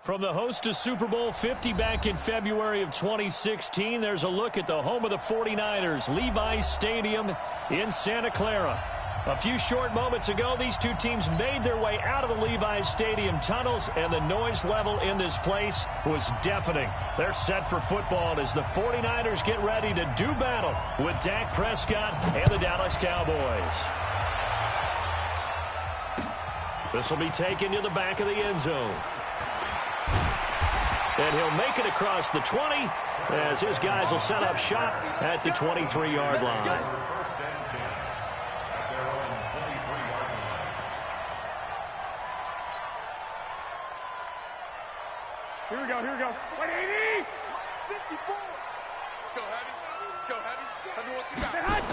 From the host to Super Bowl 50 back in February of 2016, there's a look at the home of the 49ers, Levi's Stadium in Santa Clara. A few short moments ago, these two teams made their way out of the Levi's Stadium tunnels, and the noise level in this place was deafening. They're set for football as the 49ers get ready to do battle with Dak Prescott and the Dallas Cowboys. This will be taken to the back of the end zone. And he'll make it across the 20 as his guys will set up shop at the 23-yard line. Here we go. 180! 54! Let's go, Heavy. Heavy wants you back.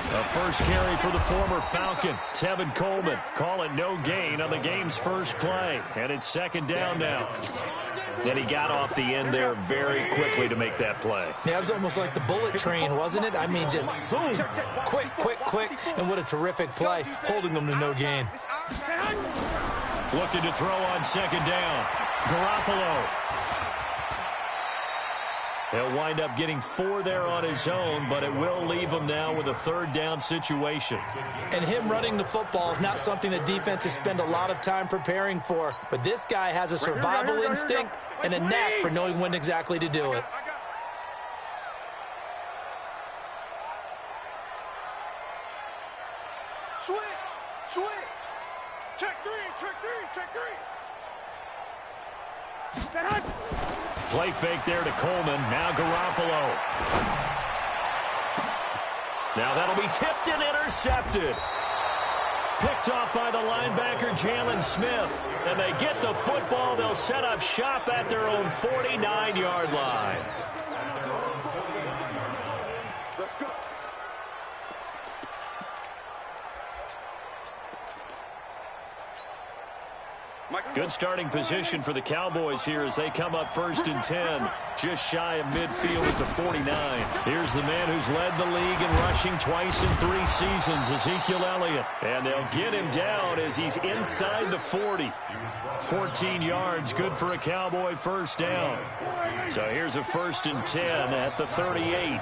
A first carry for the former Falcon, Tevin Coleman. Call it no gain on the game's first play. And it's second down now. And he got off the end there very quickly to make that play. Yeah, it was almost like the bullet train, wasn't it? I mean, just zoom, quick. And what a terrific play, holding them to no gain. Looking to throw on second down. Garoppolo. He'll wind up getting 4 there on his own, but it will leave him now with a third down situation. And him running the football is not something that defenses spend a lot of time preparing for. But this guy has a survival instinct and a knack for knowing when exactly to do it. Switch. Check three. Play fake there to Coleman. Now Garoppolo. Now that'll be tipped and intercepted. Picked off by the linebacker, Jalen Smith. And they get the football. They'll set up shop at their own 49-yard line. Let's go. Good starting position for the Cowboys here as they come up first and 10. Just shy of midfield at the 49. Here's the man who's led the league in rushing twice in 3 seasons, Ezekiel Elliott. And they'll get him down as he's inside the 40. 14 yards, good for a Cowboy first down. So here's a first and 10 at the 38.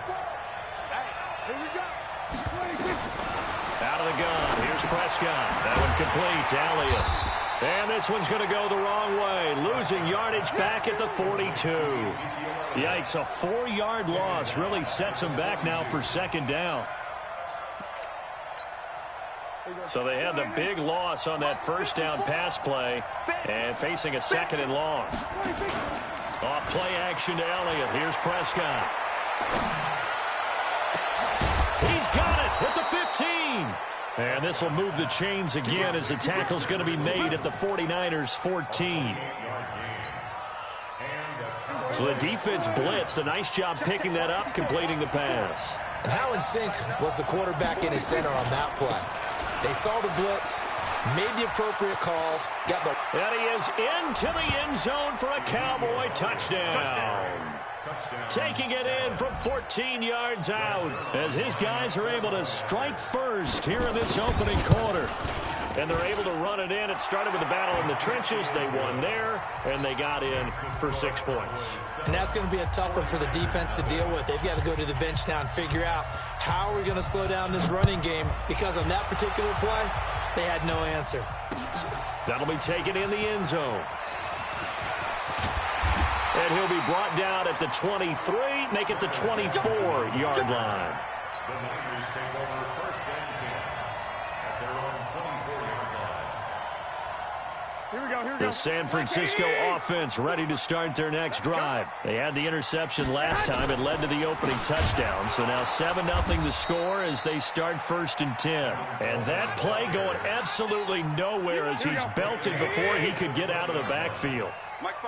Out of the gun, here's Prescott. That one complete to Elliott. And this one's going to go the wrong way, losing yardage back at the 42. Yikes, a 4-yard loss really sets them back now for second down. So they had the big loss on that first down pass play and facing a second and long. Off play action to Elliott. Here's Prescott. He's got it at the 15. And this will move the chains again as the tackle's going to be made at the 49ers 14. So the defense blitzed. A nice job picking that up, completing the pass. And how in sync was the quarterback in his center on that play? They saw the blitz, made the appropriate calls, got the... And he is into the end zone for a Cowboy touchdown. Taking it in from 14 yards out as his guys are able to strike first here in this opening quarter. And they're able to run it in. It started with a battle in the trenches. They won there, and they got in for 6 points. And that's going to be a tough one for the defense to deal with. They've got to go to the bench now and figure out how are we going to slow down this running game, because on that particular play, they had no answer. That'll be taken in the end zone. And he'll be brought down at the 23, make it the 24-yard line. The San Francisco offense ready to start their next drive. They had the interception last time. It led to the opening touchdown. So now 7-0 the score as they start first and 10. And that play going absolutely nowhere as he's belted before he could get out of the backfield.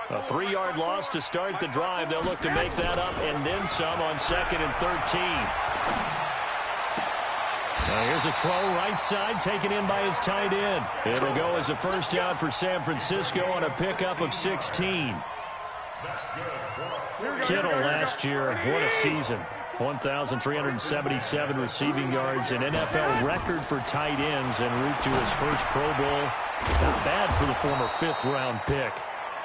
A 3-yard loss to start the drive. They'll look to make that up and then some on second and 13. Now here's a throw right side taken in by his tight end. It'll go as a first down for San Francisco on a pickup of 16. Kittle last year, what a season. 1,377 receiving yards, an NFL record for tight ends en route to his first Pro Bowl. Not bad for the former 5th-round pick.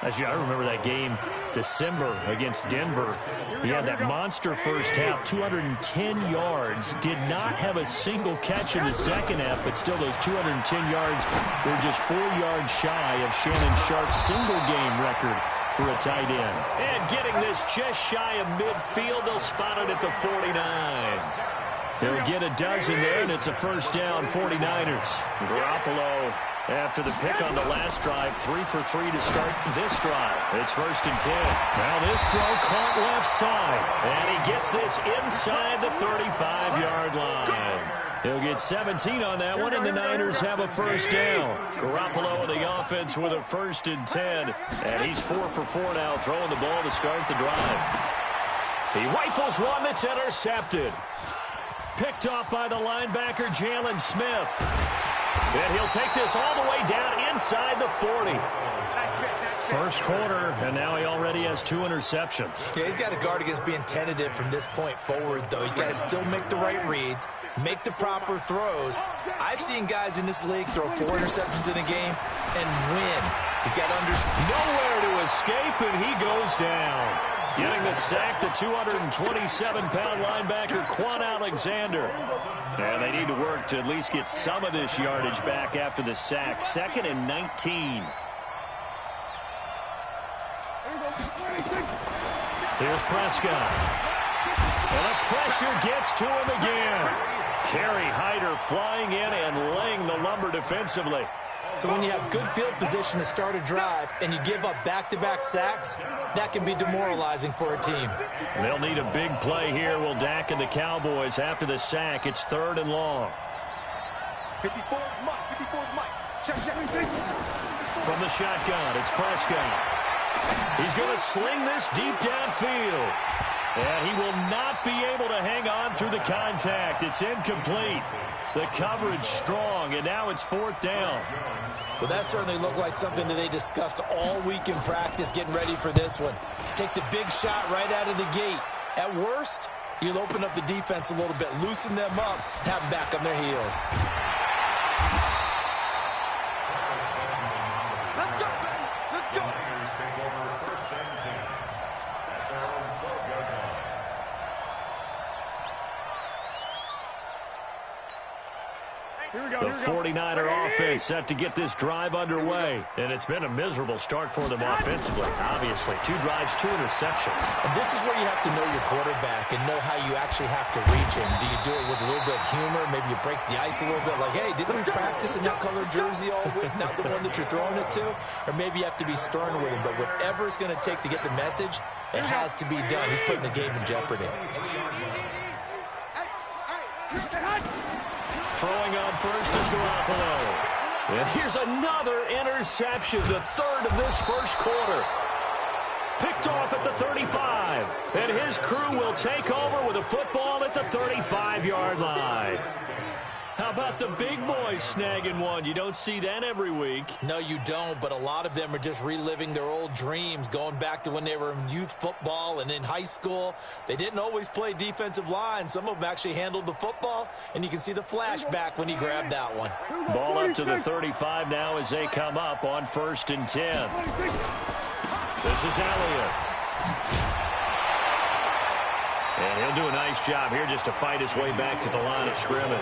I remember that game, December, against Denver. He had that monster first half, 210 yards. Did not have a single catch in the second half, but still those 210 yards were just 4 yards shy of Shannon Sharp's single-game record for a tight end. And getting this just shy of midfield, they'll spot it at the 49. He'll get a dozen there, and it's a first down, 49ers. Garoppolo, after the pick on the last drive, 3 for 3 to start this drive. It's first and 10. Now this throw caught left side, and he gets this inside the 35-yard line. He'll get 17 on that one, and the Niners have a first down. Garoppolo and the offense with a first and 10, and he's 4 for 4 now, throwing the ball to start the drive. He rifles one that's intercepted. Picked off by the linebacker, Jalen Smith. And he'll take this all the way down inside the 40. First quarter, and now he already has 2 interceptions. Yeah, he's got to guard against being tentative from this point forward, though. He's got to still make the right reads, make the proper throws. I've seen guys in this league throw 4 interceptions in a game and win. He's got nowhere to escape, and he goes down. Getting the sack, the 227-pound linebacker, Quan Alexander. And they need to work to at least get some of this yardage back after the sack. 2nd and 19. Here's Prescott. And the pressure gets to him again. Kerry Hyder flying in and laying the lumber defensively. So when you have good field position to start a drive and you give up back-to-back sacks, that can be demoralizing for a team. They'll need a big play here, will Dak and the Cowboys after the sack. It's 3rd and long. 54 Mike. Check. From the shotgun, it's Prescott. He's going to sling this deep downfield. And he will not be able to hang on through the contact. It's incomplete. The coverage strong, and now it's 4th down. Well, that certainly looked like something that they discussed all week in practice getting ready for this one. Take the big shot right out of the gate. At worst, you'll open up the defense a little bit, loosen them up, have them back on their heels. Let's go. The 49er offense set to get this drive underway. And it's been a miserable start for them offensively, obviously. 2 drives, 2 interceptions. And this is where you have to know your quarterback and know how you actually have to reach him. Do you do it with a little bit of humor? Maybe you break the ice a little bit, like, hey, didn't we practice in that colored jersey all week, not the one that you're throwing it to? Or maybe you have to be stern with him. But whatever it's going to take to get the message, it has to be done. He's putting the game in jeopardy. Throwing on first is Garoppolo. And here's another interception, the 3rd of this first quarter. Picked off at the 35. And his crew will take over with a football at the 35-yard line. How about the big boys snagging one? You don't see that every week. No, you don't, but a lot of them are just reliving their old dreams, going back to when they were in youth football and in high school. They didn't always play defensive line. Some of them actually handled the football, and you can see the flashback when he grabbed that one. Ball up to the 35 now as they come up on 1st and 10. This is Elliott. And he'll do a nice job here just to fight his way back to the line of scrimmage.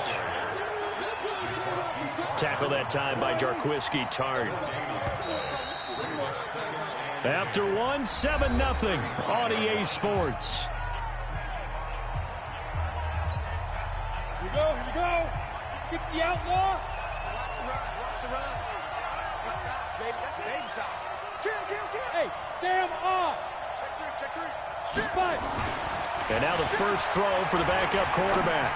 Tackle that time by Jarquiski Tart. After 1, 7-0 on EA Sports. Here we go. 60 outlaw. Run. That's a baby shot. Kill. Hey, Sam off. Check three. Shoot. And now the first throw for the backup quarterback.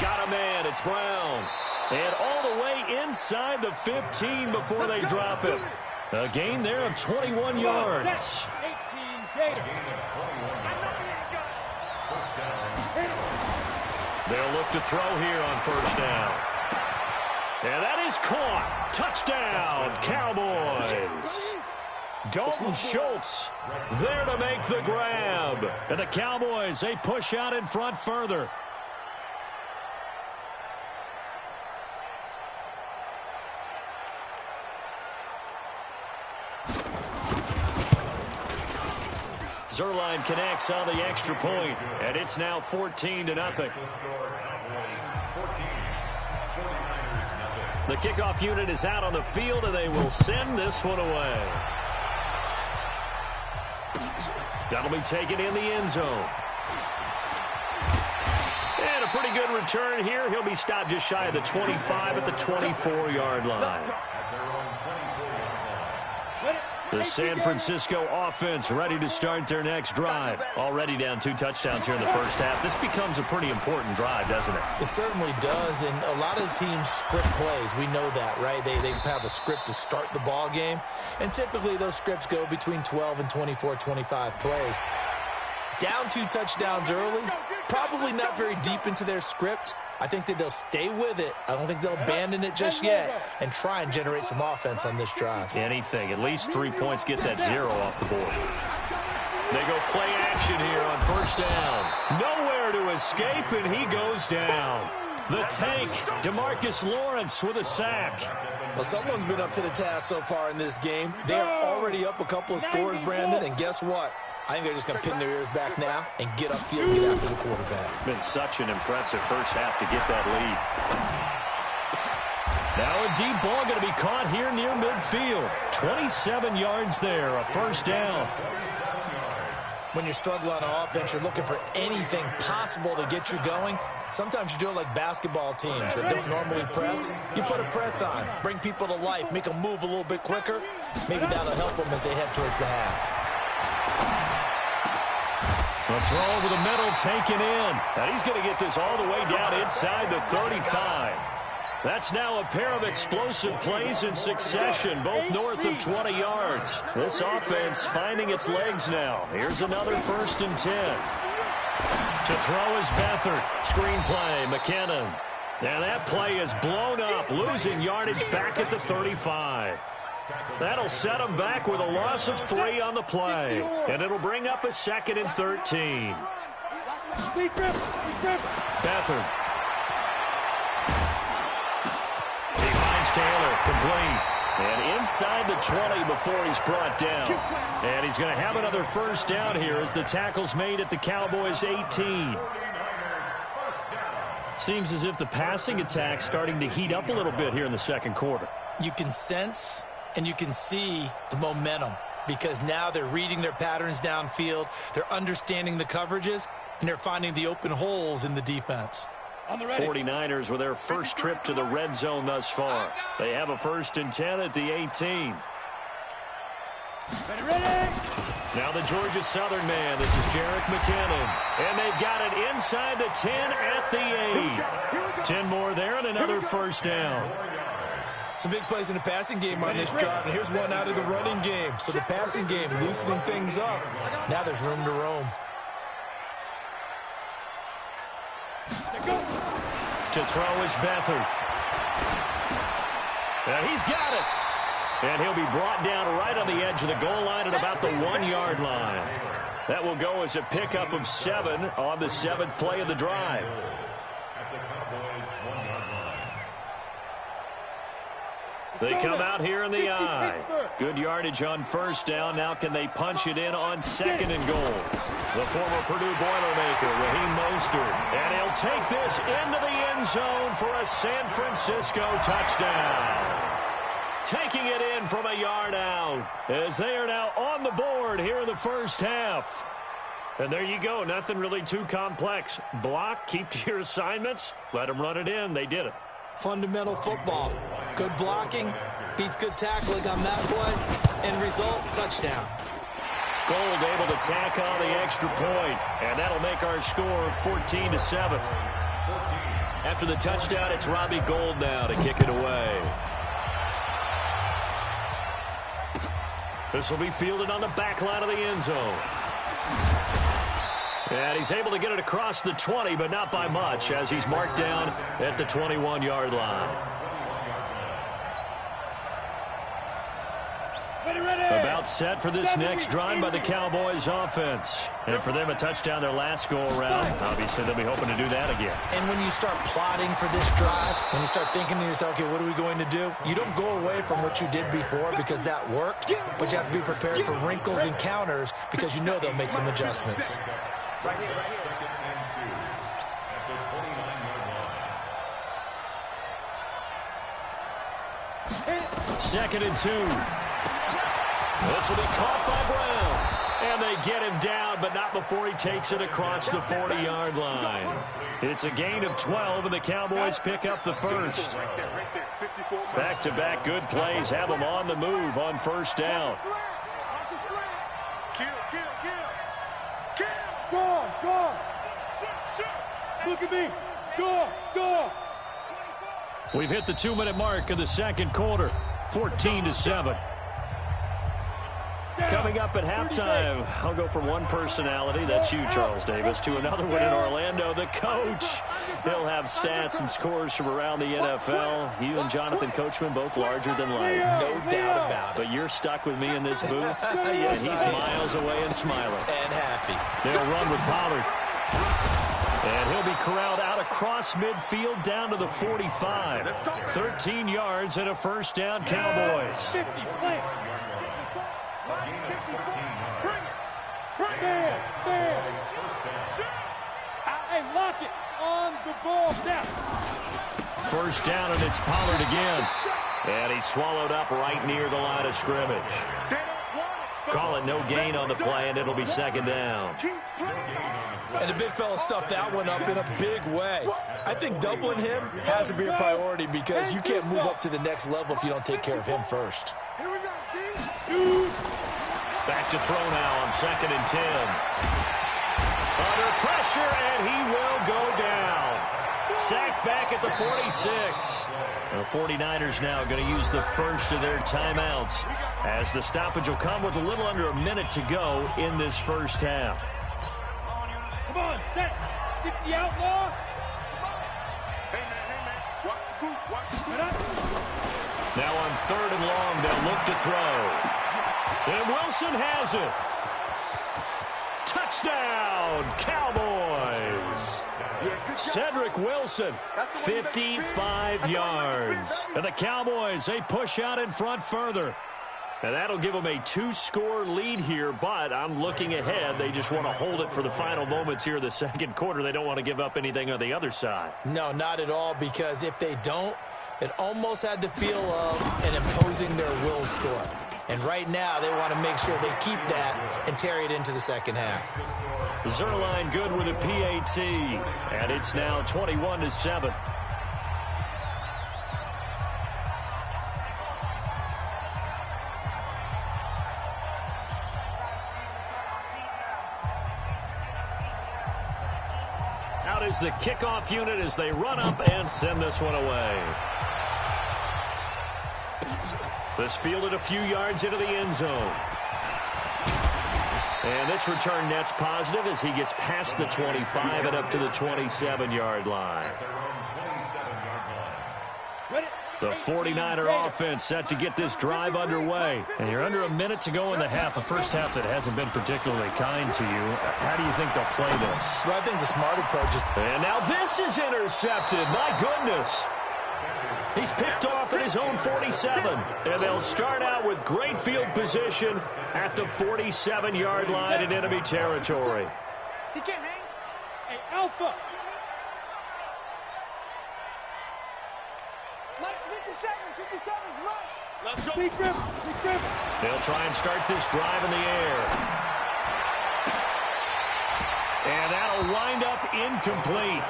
Got a man. It's Brown. And all the way inside the 15 before they drop it. A gain there of 21 yards. 18 Gator. They'll look to throw here on first down. And that is caught. Touchdown, Cowboys. Dalton Schultz there to make the grab. And the Cowboys, they push out in front further. Zuerlein connects on the extra point, and it's now 14-0. The kickoff unit is out on the field, and they will send this one away. That'll be taken in the end zone. And a pretty good return here. He'll be stopped just shy of the 25 at the 24-yard line. The San Francisco offense ready to start their next drive. Already down 2 touchdowns here in the first half. This becomes a pretty important drive, doesn't it? It certainly does, and a lot of teams script plays. We know that, right? They have a script to start the ball game, and typically those scripts go between 12 and 24, 25 plays. Down 2 touchdowns early, probably not very deep into their script. I think that they'll stay with it. I don't think they'll abandon it just yet and try and generate some offense on this drive. Anything. At least 3 points, get that 0 off the board. They go play action here on first down. Nowhere to escape, and he goes down. The tank, DeMarcus Lawrence with a sack. Well, someone's been up to the task so far in this game. They are already up a couple of scores, Brandon, and guess what? I think they're just going to pin their ears back now and get upfield and get after the quarterback. Been such an impressive first half to get that lead. Now a deep ball going to be caught here near midfield. 27 yards there, a first down. When you're struggling on offense, you're looking for anything possible to get you going. Sometimes you do it like basketball teams that don't normally press. You put a press on, bring people to life, make them move a little bit quicker. Maybe that'll help them as they head towards the half. A throw over the middle taken in. And he's going to get this all the way down inside the 35. That's now a pair of explosive plays in succession, both north of 20 yards. This offense finding its legs now. Here's another 1st and 10. To throw is Beathard. Screen play, McKinnon. And that play is blown up, losing yardage back at the 35. That'll set him back with a loss of 3 on the play. And it'll bring up a 2nd and 13. Beathard. He finds Taylor, complete. And inside the 20 before he's brought down. And he's going to have another first down here as the tackle's made at the Cowboys' 18. Seems as if the passing attack's starting to heat up a little bit here in the second quarter. You can sense and you can see the momentum because now they're reading their patterns downfield, they're understanding the coverages, and they're finding the open holes in the defense. 49ers with their first trip to the red zone thus far. They have a 1st and 10 at the 18. Now the Georgia Southern man. This is Jerick McKinnon. And they've got it inside the 10 at the 8. 10 more there and another first down. Some big plays in the passing game on this drive, and here's one out of the running game. So the passing game loosening things up. Now there's room to roam. To throw is Beathard. And he's got it. And he'll be brought down right on the edge of the goal line at about the 1-yard line. That will go as a pickup of 7 on the 7th play of the drive. They come out here in the eye. Good yardage on first down. Now can they punch it in on 2nd and goal? The former Purdue Boilermaker, Raheem Mostert. And he'll take this into the end zone for a San Francisco touchdown. Taking it in from a yard out as they are now on the board here in the first half. And there you go. Nothing really too complex. Block, keep to your assignments, let them run it in. They did it. Fundamental football. Good blocking beats good tackling on that play. End result, touchdown. Gold able to tack on the extra point, and that'll make our score 14-7. After the touchdown, it's Robbie Gould now to kick it away. This will be fielded on the back line of the end zone. And he's able to get it across the 20, but not by much, as he's marked down at the 21-yard line. About about set for this next drive by the Cowboys offense. And for them, a touchdown their last go-around. Obviously, they'll be hoping to do that again. And when you start plotting for this drive, when you start thinking to yourself, okay, what are we going to do? You don't go away from what you did before because that worked, but you have to be prepared for wrinkles and counters because you know they'll make some adjustments. Right here, right here. Second and 2. This will be caught by Brown. And they get him down, but not before he takes it across the 40-yard line. It's a gain of 12, and the Cowboys pick up the first. Back-to-back good plays have them on the move on first down. Go! Look at me! Go! We've hit the 2-minute mark in the second quarter. 14-7. Coming up at halftime, I'll go from one personality, that's you, Charles Davis, to another one in Orlando, the coach. He'll have stats and scores from around the NFL. You and Jonathan Coachman, both larger than life. No doubt about it. But you're stuck with me in this booth, and he's miles away and smiling. And happy. They'll run with Pollard. And he'll be corralled out across midfield down to the 45. 13 yards and a first down, Cowboys. 50, play. Hey, lock it on the ball now. First down, and it's Pollard again. And he's swallowed up right near the line of scrimmage. Call it no gain on the play, and it'll be second down. And the big fella stuffed that one up in a big way. I think doubling him has to be a priority because you can't move up to the next level if you don't take care of him first. Back to throw now on second and 10. Under pressure, and he will go down. Sacked back at the 46. The 49ers now going to use the first of their timeouts as the stoppage will come with a little under a minute to go in this first half. Come on, set. 60 outlaw. Hey, man. Watch the boot. Now on third and long, they'll look to throw. And Wilson has it. Touchdown, Cowboys. Cedric Wilson, 55 yards. And the Cowboys, they push out in front further. And that'll give them a 2-score lead here, but I'm looking ahead. They just want to hold it for the final moments here in the second quarter. They don't want to give up anything on the other side. No, not at all, because if they don't, it almost had the feel of an imposing their will score. And right now, they want to make sure they keep that and carry it into the second half. Zerline good with a PAT, and it's now 21-7. Out is the kickoff unit as they run up and send this one away. This fielded a few yards into the end zone. And this return net's positive as he gets past the 25 and up to the 27-yard line. The 49er offense set to get this drive underway. And you're under a minute to go in the half, a first half that hasn't been particularly kind to you. How do you think they'll play this? Well, I think the smart approach is... And now this is intercepted. My goodness. He's picked off at his own 47. And they'll start out with great field position at the 47-yard line in enemy territory. He can't hang. Hey, Alpha. Mike's 57's Mike. Let's go. Big grip. They'll try and start this drive in the air. And that'll wind up incomplete.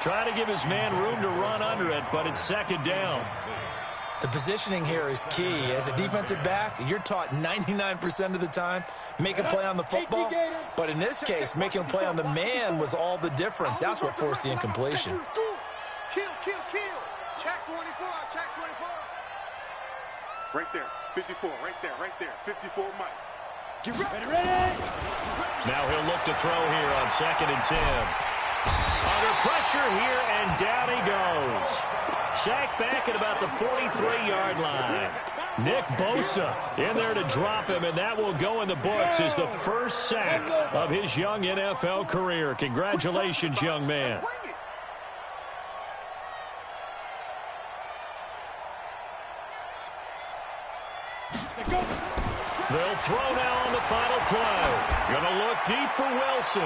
Try to give his man room to run under it, but it's second down. The positioning here is key. As a defensive back, you're taught 99% of the time, make a play on the football. But in this case, making a play on the man was all the difference. That's what forced the incompletion. Kill. Check 24. Right there. 54. Right there. 54, Mike. Get ready. Now he'll look to throw here on second and 10. Under pressure here, and down he goes. Sacked back at about the 43-yard line. Nick Bosa in there to drop him, and that will go in the books as the first sack of his young NFL career. Congratulations, young man. They'll throw now on the final play. Going to look deep for Wilson.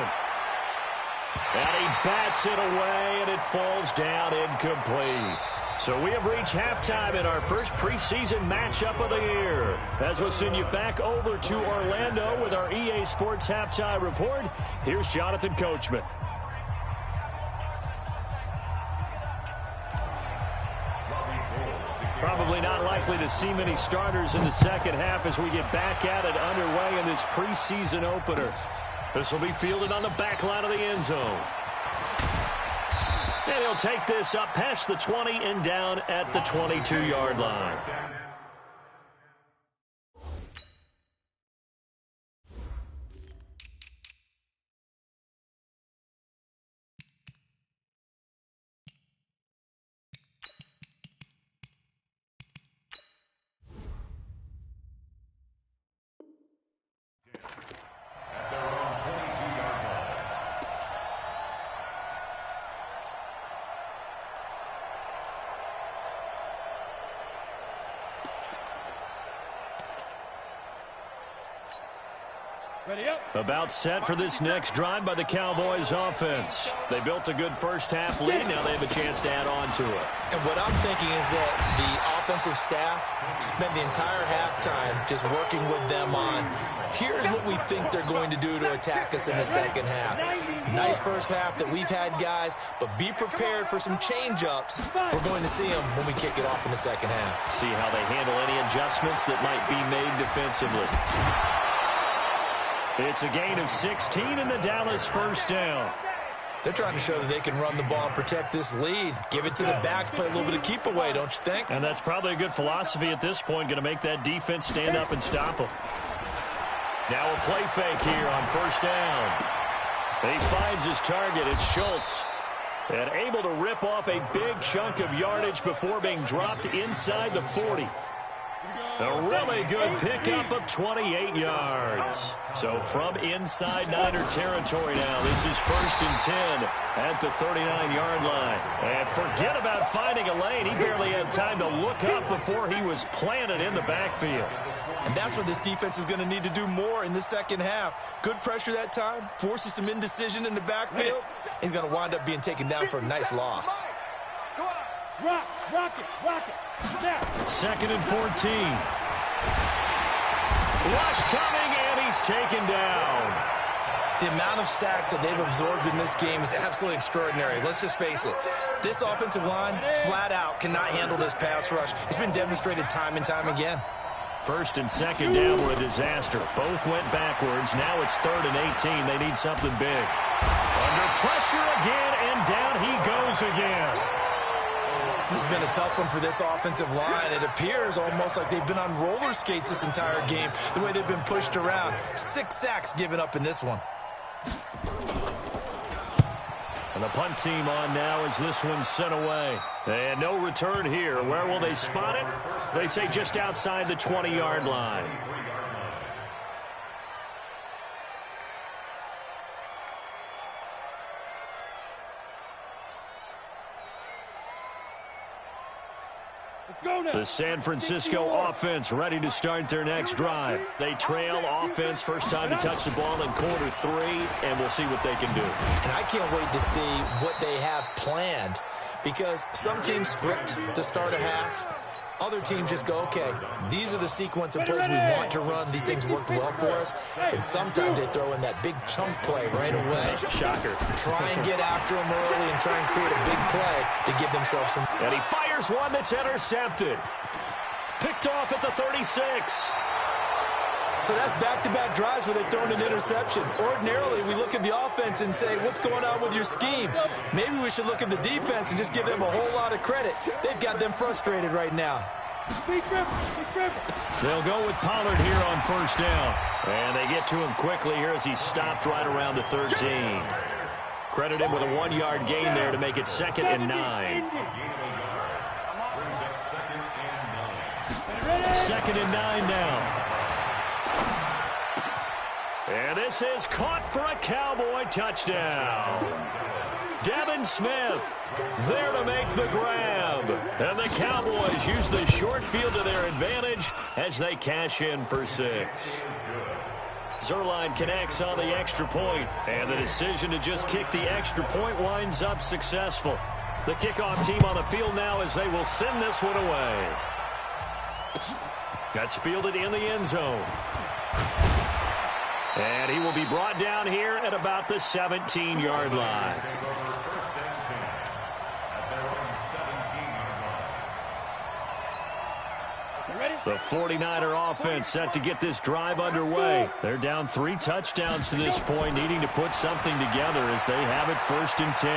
And he bats it away, and it falls down incomplete. So we have reached halftime in our first preseason matchup of the year. As we'll send you back over to Orlando with our EA Sports Halftime Report, here's Jonathan Coachman. Probably not likely to see many starters in the second half as we get back at it underway in this preseason opener. This will be fielded on the back line of the end zone. And he'll take this up past the 20 and down at the 22-yard line. About set for this next drive by the Cowboys offense. They built a good first half lead. Now they have a chance to add on to it. And what I'm thinking is that the offensive staff spent the entire halftime just working with them on, here's what we think they're going to do to attack us in the second half. Nice first half that we've had, guys, but be prepared for some change-ups. We're going to see them when we kick it off in the second half. See how they handle any adjustments that might be made defensively. It's a gain of 16 and the Dallas first down. They're trying to show that they can run the ball and protect this lead. Give it to the backs, play a little bit of keep away, don't you think? And that's probably a good philosophy at this point, going to make that defense stand up and stop them. Now a play fake here on first down. He finds his target. It's Schultz. And able to rip off a big chunk of yardage before being dropped inside the 40. A really good pickup of 28 yards. So from inside Niner territory now, this is 1st and 10 at the 39-yard line. And forget about finding a lane. He barely had time to look up before he was planted in the backfield. And that's what this defense is going to need to do more in the second half. Good pressure that time, forces some indecision in the backfield. He's going to wind up being taken down for a nice loss. Rock it. Now. 2nd and 14. Rush coming, and he's taken down. The amount of sacks that they've absorbed in this game is absolutely extraordinary. Let's just face it. This offensive line, flat out, cannot handle this pass rush. It's been demonstrated time and time again. 1st and 2nd down were a disaster. Both went backwards. Now it's 3rd and 18. They need something big. Under pressure again, and down he goes again. This has been a tough one for this offensive line. It appears almost like they've been on roller skates this entire game, the way they've been pushed around. 6 sacks given up in this one. And the punt team on now as this one's sent away. And no return here. Where will they spot it? They say just outside the 20-yard line. The San Francisco offense ready to start their next drive. They trail offense, first time to touch the ball in quarter 3, and we'll see what they can do. And I can't wait to see what they have planned, because some teams script to start a half. Other teams just go, okay, these are the sequence of plays we want to run. These things worked well for us. And sometimes they throw in that big chunk play right away. Shocker. Try and get after them early and try and create a big play to give themselves some. And he fires one that's intercepted. Picked off at the 36. So that's back-to-back drives where they've thrown an interception. Ordinarily, we look at the offense and say, what's going on with your scheme? Maybe we should look at the defense and just give them a whole lot of credit. They've got them frustrated right now. They'll go with Pollard here on first down. And they get to him quickly here as he stopped right around the 13. Credit him with a 1-yard gain there to make it 2nd and 9. 2nd and 9 now. And this is caught for a Cowboy touchdown. Devin Smith there to make the grab. And the Cowboys use the short field to their advantage as they cash in for 6. Zuerlein connects on the extra point, and the decision to just kick the extra point winds up successful. The kickoff team on the field now as they will send this one away. That's fielded in the end zone. And he will be brought down here at about the 17-yard line. The 49er offense set to get this drive underway. They're down 3 touchdowns to this point, needing to put something together as they have it 1st and 10.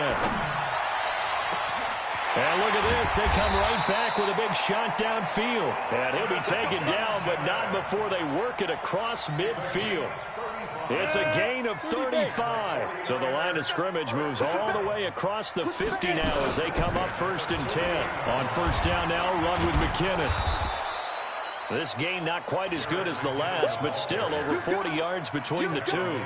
And look at this. They come right back with a big shot downfield. And he'll be taken down, but not before they work it across midfield. It's a gain of 35. So the line of scrimmage moves all the way across the 50 now as they come up 1st and 10. On 1st down now, run with McKinnon. This gain not quite as good as the last, but still over 40 yards between the two.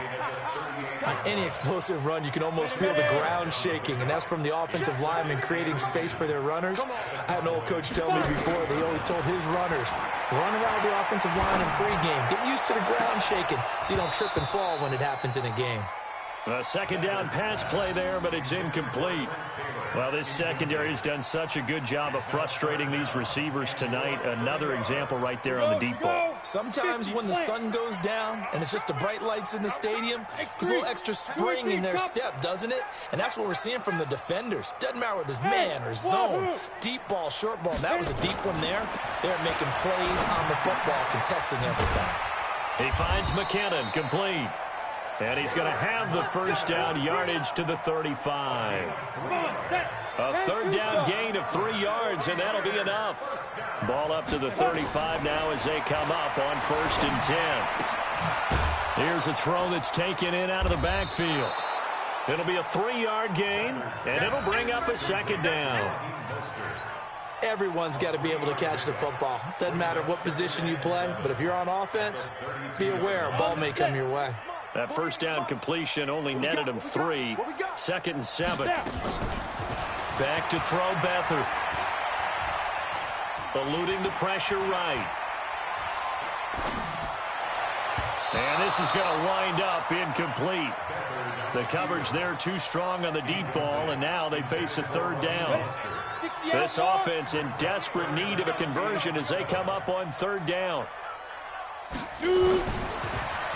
On any explosive run, you can almost feel the ground shaking, and that's from the offensive linemen creating space for their runners. I had an old coach tell me before that he always told his runners, run around the offensive line in pregame. Get used to the ground shaking so you don't trip and fall when it happens in a game. A 2nd down pass play there, but it's incomplete. Well, this secondary has done such a good job of frustrating these receivers tonight. Another example right there on the deep ball. Sometimes when the sun goes down and it's just the bright lights in the stadium, there's a little extra spring in their step, doesn't it? And that's what we're seeing from the defenders. Doesn't matter whether it's man or zone, deep ball, short ball. That was a deep one there. They're making plays on the football, contesting everything. He finds McKinnon, complete. And he's going to have the 1st down yardage to the 35. A 3rd down gain of 3 yards, and that'll be enough. Ball up to the 35 now as they come up on 1st and 10. Here's a throw that's taken in out of the backfield. It'll be a 3-yard gain, and it'll bring up a 2nd down. Everyone's got to be able to catch the football. Doesn't matter what position you play, but if you're on offense, be aware a ball may come your way. That 1st down completion only netted him 3. 2nd and 7. Back to throw Beathard. Eluding the pressure right. And this is going to wind up incomplete. The coverage there too strong on the deep ball, and now they face a 3rd down. This offense in desperate need of a conversion as they come up on 3rd down.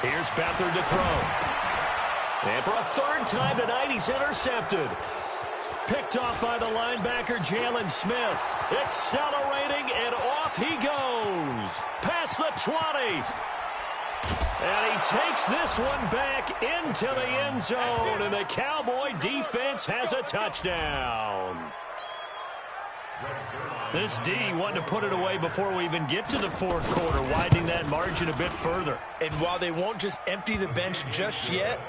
Here's Beathard to throw. And for a 3rd time tonight, he's intercepted. Picked off by the linebacker, Jalen Smith. Accelerating, and off he goes. Past the 20. And he takes this one back into the end zone, and the Cowboy defense has a touchdown. This D wanting to put it away before we even get to the 4th quarter, widening that margin a bit further. And while they won't just empty the bench just yet,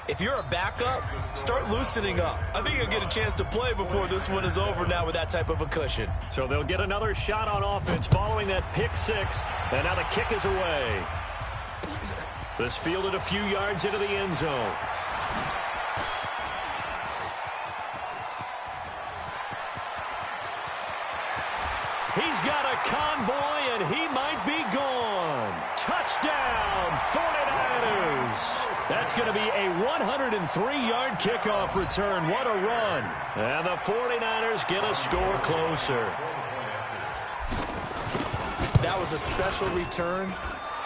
if you're a backup, start loosening up. I think you'll get a chance to play before this one is over now with that type of a cushion. So they'll get another shot on offense following that pick 6, and now the kick is away. This fielded a few yards into the end zone. He's got a convoy, and he might be gone. Touchdown, 49ers. That's going to be a 103-yard kickoff return. What a run. And the 49ers get a score closer. That was a special return,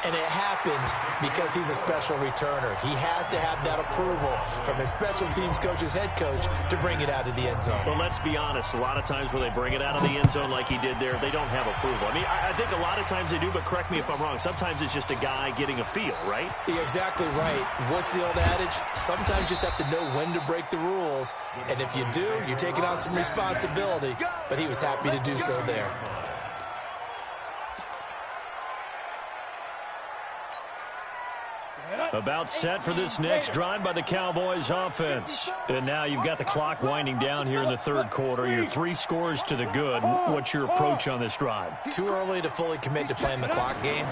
and it happened because he's a special returner. He has to have that approval from his special teams coach's head coach to bring it out of the end zone. Well, let's be honest. A lot of times when they bring it out of the end zone like he did there, they don't have approval. I mean, I think a lot of times they do, but correct me if I'm wrong. Sometimes it's just a guy getting a feel, right? You're exactly right. What's the old adage? Sometimes you just have to know when to break the rules, and if you do, you're taking on some responsibility, but he was happy to do so there. About set for this next drive by the Cowboys offense. And now you've got the clock winding down here in the third quarter. You're 3 scores to the good. What's your approach on this drive? Too early to fully commit to playing the clock game.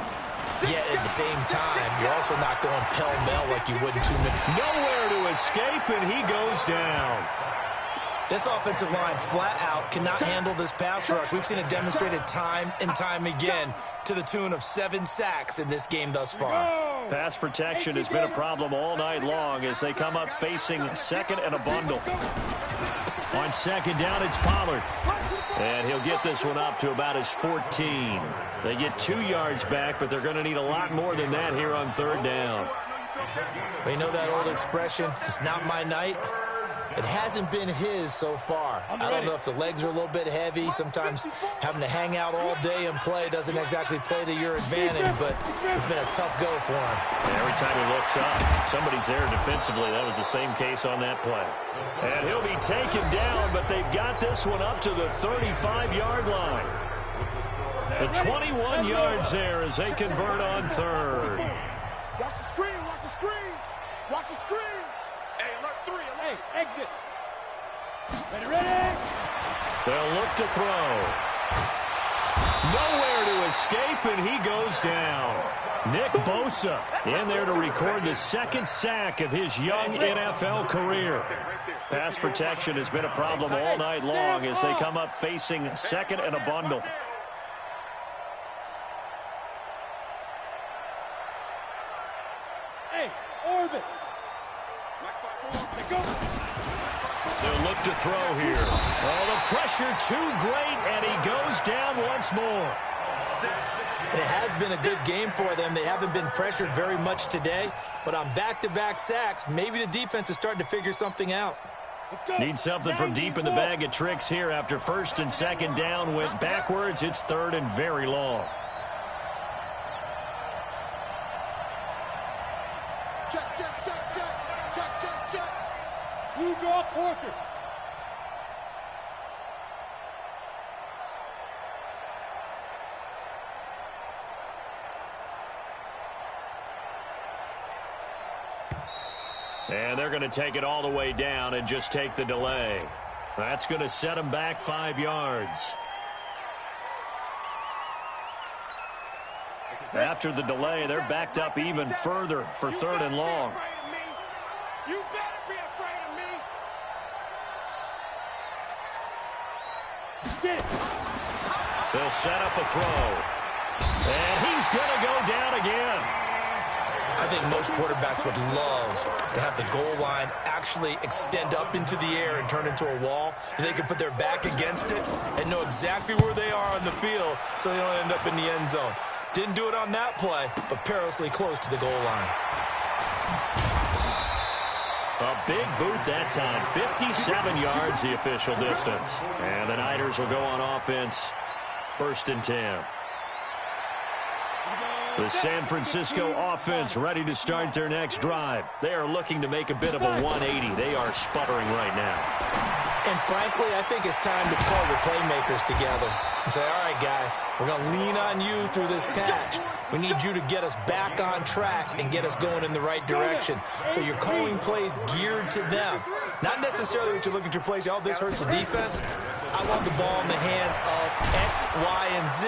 Yet at the same time, you're also not going pell-mell like you would in 2 minutes. Nowhere to escape, and he goes down. This offensive line flat out cannot handle this pass rush. We've seen it demonstrated time and time again to the tune of 7 sacks in this game thus far. Pass protection has been a problem all night long as they come up facing second and a bundle. On second down, it's Pollard. And he'll get this one up to about his 14. They get 2 yards back, but they're going to need a lot more than that here on third down. Well, you know that old expression, it's not my night? It hasn't been his so far. I don't know if the legs are a little bit heavy. Sometimes having to hang out all day and play doesn't exactly play to your advantage, but it's been a tough go for him. Every time he looks up, somebody's there defensively. That was the same case on that play. And he'll be taken down, but they've got this one up to the 35-yard line. The 21 yards there as they convert on third. Watch the screen, watch the screen, watch the screen. Hey, alert 3, alert. Hey, exit. Ready. They'll look to throw. Nowhere to escape, and he goes down. Nick Bosa in there to record the 2nd sack of his young NFL career. Pass protection has been a problem all night long as they come up facing second and a bundle. Hey, orbit. They'll look to throw here. Oh, the pressure too great, and he goes down once more. And it has been a good game for them. They haven't been pressured very much today, but on back-to-back sacks, maybe the defense is starting to figure something out. Need something from deep in the bag of tricks here after first and second down went backwards. It's third and very long. Check. Blue draw Porker. And they're going to take it all the way down and just take the delay. That's going to set them back 5 yards. After the delay, they're backed up even further for third and long. You better be afraid of me. Get it. They'll set up a throw. And he's going to go down again. I think most quarterbacks would love to have the goal line actually extend up into the air and turn into a wall, and they can put their back against it and know exactly where they are on the field so they don't end up in the end zone. Didn't do it on that play, but perilously close to the goal line. A big boot that time. 57 yards the official distance. And the Niners will go on offense. 1st and 10. The San Francisco offense ready to start their next drive. They are looking to make a bit of a 180. They are sputtering right now. And frankly, I think it's time to call the playmakers together and say, all right, guys, we're going to lean on you through this patch. We need you to get us back on track and get us going in the right direction. So you're calling plays geared to them. Not necessarily that you look at your plays, oh, this hurts the defense. I want the ball in the hands of X, Y, and Z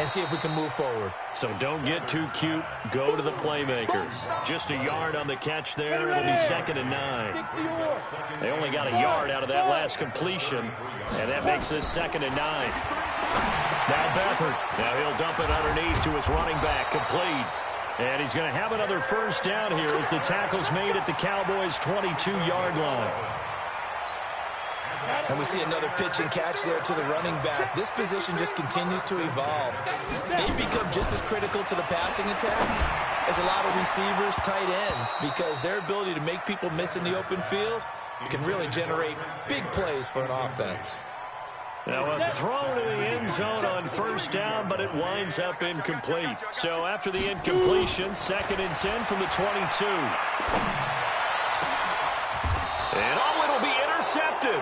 and see if we can move forward. So don't get too cute. Go to the playmakers. Just a yard on the catch there. It'll be 2nd and 9. They only got a yard out of that last completion, and that makes this 2nd and 9. Now Beathard. Now he'll dump it underneath to his running back. Complete. And he's going to have another first down here as the tackle's made at the Cowboys' 22-yard line. And we see another pitch and catch there to the running back. This position just continues to evolve. They've become just as critical to the passing attack as a lot of receivers, tight ends, because their ability to make people miss in the open field can really generate big plays for an offense. Now a throw to the end zone on first down, but it winds up incomplete. So after the incompletion, 2nd and 10 from the 22. And it'll be intercepted.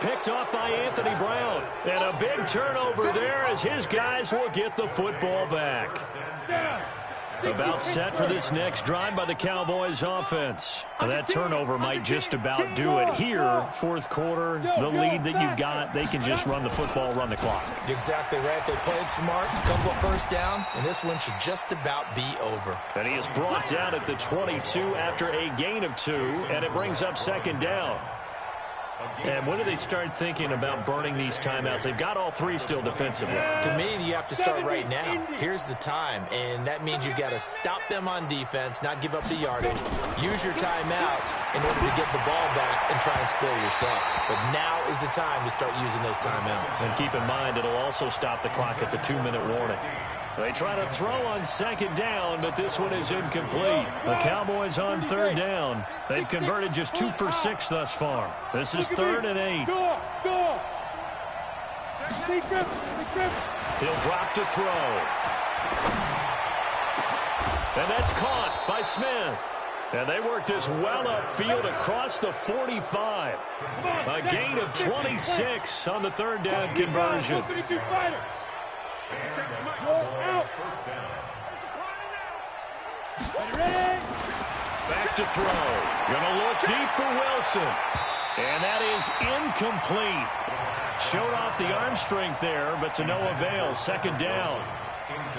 Picked off by Anthony Brown. And a big turnover there as his guys will get the football back. About set for this next drive by the Cowboys offense. Now, that turnover might just about do it here. Fourth quarter, the lead that you've got, they can just run the football, run the clock. You're exactly right. They played smart, a couple of first downs, and this one should just about be over. And he is brought down at the 22 after a gain of 2, and it brings up second down. And when do they start thinking about burning these timeouts? They've got all 3 still defensively. To me, you have to start right now. Here's the time, and that means you've got to stop them on defense, not give up the yardage, use your timeouts in order to get the ball back and try and score yourself. But now is the time to start using those timeouts. And keep in mind, it'll also stop the clock at the 2-minute warning. They try to throw on second down, but this one is incomplete. The Cowboys on third down. They've converted just 2 for 6 thus far. This is 3rd and 8. He'll drop to throw. And that's caught by Smith. And they work this well upfield across the 45. A gain of 26 on the third down conversion. Back to throw. Gonna look deep for Wilson. And that is incomplete. Showed off the arm strength there, but to no avail. Second down.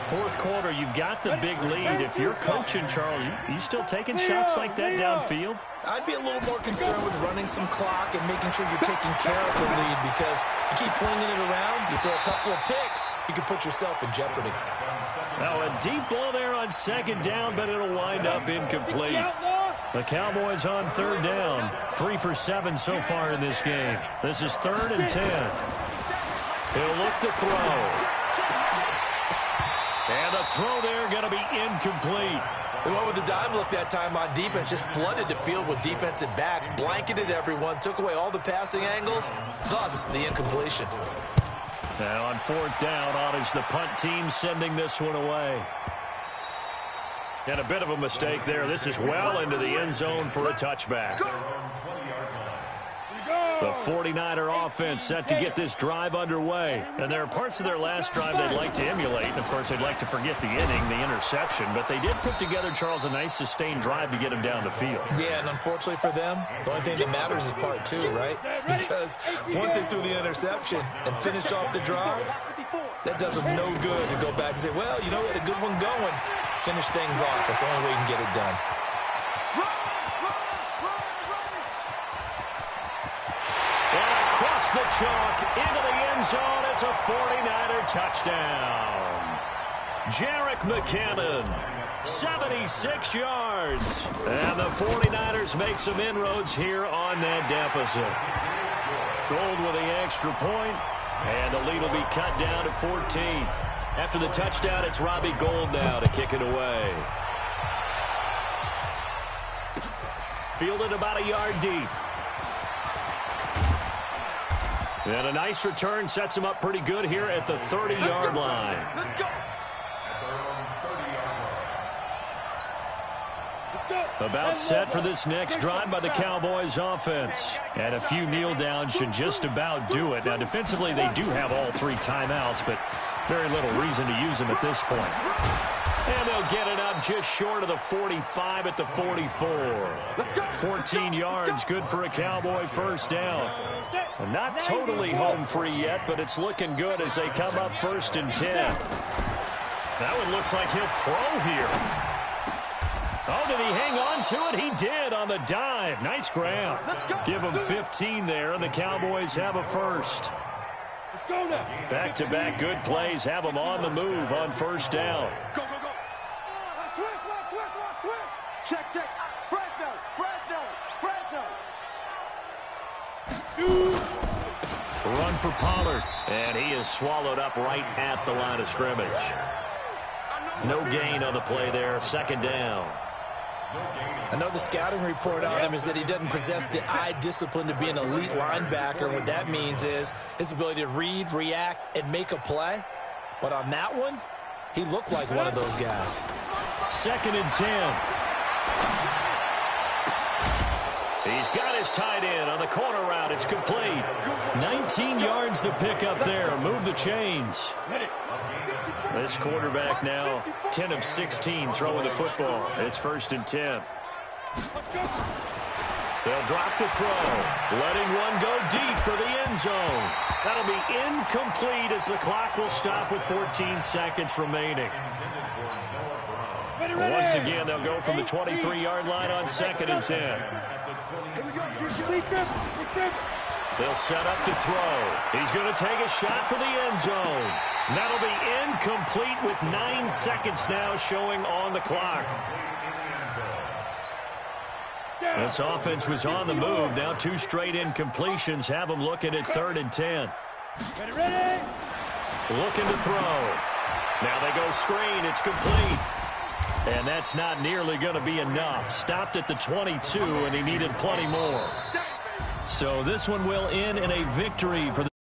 Fourth quarter, you've got the big lead. If you're coaching, Charles, you still taking shots like that downfield? I'd be a little more concerned with running some clock and making sure you're taking care of the lead, because you keep flinging it around, you throw a couple of picks, you can put yourself in jeopardy. Now a deep ball there on second down, but it'll wind up incomplete. The Cowboys on third down. 3 for 7 so far in this game. This is 3rd and 10. He'll look to throw. And the throw there going to be incomplete. They went with the dive look that time on defense, just flooded the field with defensive backs, blanketed everyone, took away all the passing angles, thus the incompletion. Now on 4th down, on is the punt team sending this one away. And a bit of a mistake there. This is well into the end zone for a touchback. The 49er offense set to get this drive underway. And there are parts of their last drive they'd like to emulate. And, of course, they'd like to forget the inning, the interception. But they did put together, Charles, a nice sustained drive to get him down the field. Yeah, and unfortunately for them, the only thing that matters is part 2, right? Because once they threw the interception and finished off the drive, that does them no good to go back and say, well, you know, we had a good one going. Finish things off. That's the only way you can get it done. The chalk into the end zone. It's a 49er touchdown. Jerick McKinnon, 76 yards. And the 49ers make some inroads here on that deficit. Gold with the extra point, and the lead will be cut down to 14. After the touchdown, it's Robbie Gould now to kick it away. Fielded about a yard deep. And a nice return sets him up pretty good here at the 30-yard line. About set for this next drive by the Cowboys offense. And a few kneel downs should just about do it. Now, defensively, they do have all 3 timeouts, but very little reason to use them at this point. And they'll get it up just short of the 45 at the 44. 14 yards, good for a Cowboy first down. And not totally home free yet, but it's looking good as they come up 1st and 10. That one looks like he'll throw here. Oh, did he hang on to it? He did on the dive. Nice grab. Give him 15 there, and the Cowboys have a first. Back-to-back good plays have them on the move on first down. Go, go, go. Switch. Check. Fresno. Run for Pollard, and he is swallowed up right at the line of scrimmage. No gain on the play there, second down. Another scouting report on him is that he doesn't possess the eye discipline to be an elite linebacker. What that means is his ability to read, react, and make a play. But on that one, he looked like one of those guys. 2nd and 10. He's got his tight end on the corner route. It's complete. 19 yards to pick up there. Move the chains. This quarterback now 10 of 16 throwing the football. It's 1st and 10. They'll drop the throw, letting one go deep for the end zone. That'll be incomplete as the clock will stop with 14 seconds remaining. Once again, they'll go from the 23-yard line on 2nd and 10. They'll set up to throw. He's going to take a shot for the end zone. That'll be incomplete with 9 seconds now showing on the clock. This offense was on the move. Now 2 straight incompletions have them looking at 3rd and 10. Looking to throw. Now they go screen. It's complete. And that's not nearly going to be enough. Stopped at the 22, and he needed plenty more. So this one will end in a victory for the